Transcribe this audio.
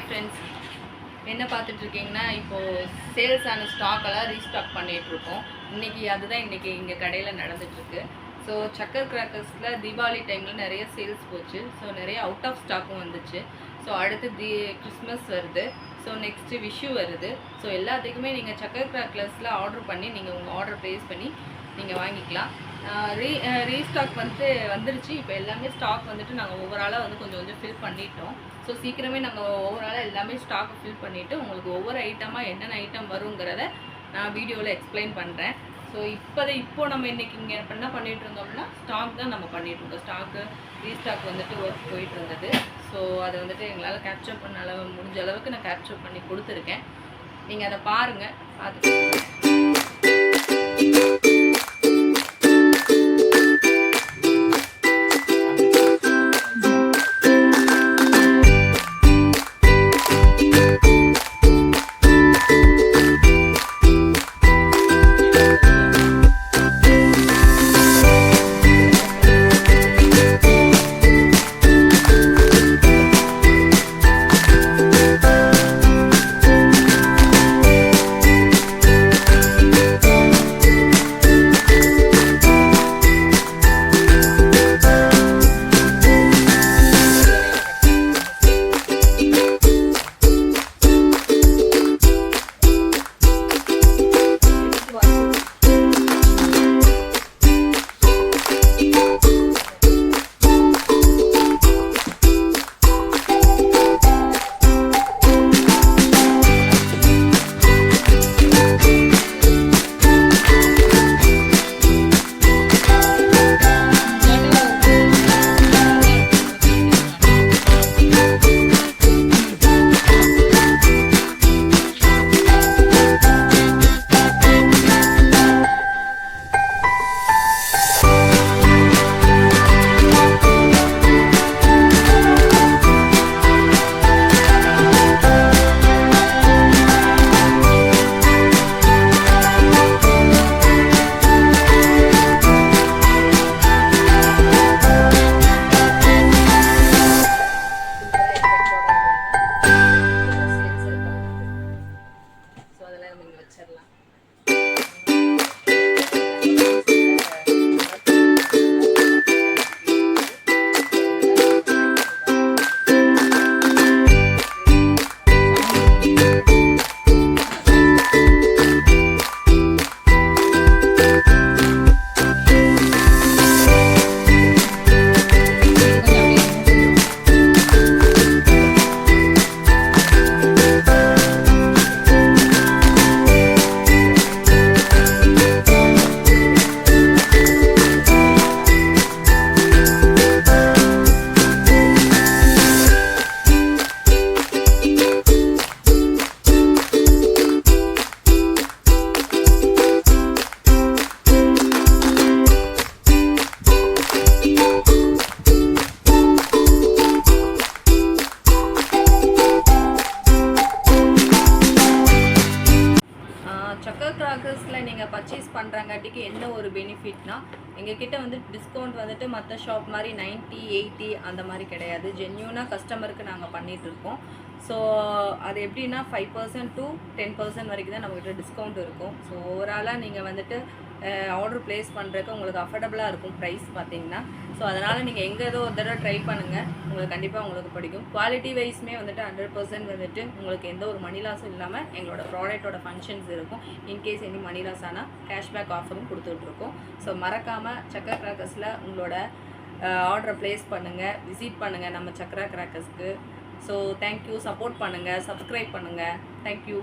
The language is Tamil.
ஃப்ரெண்ட்ஸ், என்ன பார்த்துட்ருக்கீங்கன்னா, இப்போது சேல்ஸான ஸ்டாக்கெல்லாம் ரீஸ்டாக் பண்ணிகிட்ருக்கோம். அதுதான் இன்றைக்கி இங்கே கடையில் நடந்துகிட்ருக்கு. ஸோ சக்கர் கிராக்கர்ஸில் தீபாவளி டைமில் நிறைய சேல்ஸ் போச்சு. ஸோ நிறைய அவுட் ஆஃப் ஸ்டாக்கும் வந்துச்சு. ஸோ அடுத்து கிறிஸ்மஸ் வருது. ஸோ நெக்ஸ்ட்டு விஷு வருது. ஸோ எல்லாத்துக்குமே நீங்கள் சக்கர் கிராக்கர்ஸில் ஆர்டர் பண்ணி நீங்கள் உங்கள் ஆர்டர் ப்ளேஸ் பண்ணி நீங்கள் வாங்கிக்கலாம். ரீஸ்டாக் வந்துருச்சு. இப்போ எல்லாமே ஸ்டாக் வந்துட்டு நாங்கள் ஓவராலாக கொஞ்சம் கொஞ்சம் ஃபில் பண்ணிட்டோம். ஸோ சீக்கிரமே நாங்கள் ஓவராலாக எல்லாமே ஸ்டாக்கை ஃபில் பண்ணிவிட்டு உங்களுக்கு ஒவ்வொரு ஐட்டமாக என்னென்ன ஐட்டம் வருங்கிறத நான் வீடியோவில் எக்ஸ்பிளைன் பண்ணுறேன். ஸோ இப்போ நம்ம இன்றைக்கி இங்கே என்ன பண்ணிகிட்டு இருந்தோம்னா ஸ்டாக் தான் நம்ம பண்ணிகிட்டு இருந்தோம். ஸ்டாக்கு ரீஸ்டாக் ஒர்க் போயிட்டு இருந்தது. ஸோ அதை எங்களால் கேப்சர் பண்ண முடிஞ்ச அளவுக்கு நான் கேப்சர் பண்ணி கொடுத்துருக்கேன். நீங்கள் அதை பாருங்கள். சக்கர் கிராக்கர்ஸில் நீங்கள் பர்ச்சேஸ் பண்ணுறாங்காட்டிக்கு என்ன ஒரு பெனிஃபிட்னா, எங்ககிட்ட டிஸ்கவுண்ட் மற்ற ஷாப் மாதிரி 90, 80 அந்த மாதிரி கிடையாது. ஜென்யூனாக கஸ்டமருக்கு நாங்கள் பண்ணிகிட்ருக்கோம். ஸோ அது எப்படின்னா 5% to 10% வரைக்கும் தான் நம்மக்கிட்ட டிஸ்கவுண்ட் இருக்கும். ஸோ ஓவராலாக நீங்கள் ஆர்டர் ப்ளேஸ் பண்ணுறதுக்கு உங்களுக்கு அஃபோர்டபுளாக இருக்கும் ப்ரைஸ் பார்த்தீங்கன்னா. ஸோ அதனால் நீங்கள் எங்கே ஏதோ ஒரு தடவை ட்ரை பண்ணுங்கள், கண்டிப்பாக உங்களுக்கு பிடிக்கும். குவாலிட்டி வைஸ்மே 100% உங்களுக்கு எந்த ஒரு மணி லாஸும் இல்லாமல் எங்களோட ப்ராடக்டோட ஃபங்க்ஷன்ஸ் இருக்கும். இன்கேஸ் எனி மணி லாஸ் ஆனால் கேஷ்பேக் ஆஃபரும் கொடுத்துட்ருக்கோம். ஸோ மறக்காமல் சக்கர் கிராக்கர்ஸில் உங்களோட ஆர்டரை ப்ளேஸ் பண்ணுங்கள், விசிட் பண்ணுங்கள் நம்ம சக்கரா கிராக்கர்ஸ்க்கு. ஸோ தேங்க்யூ, சப்போர்ட் பண்ணுங்கள், சப்ஸ்கிரைப் பண்ணுங்கள். தேங்க்யூ.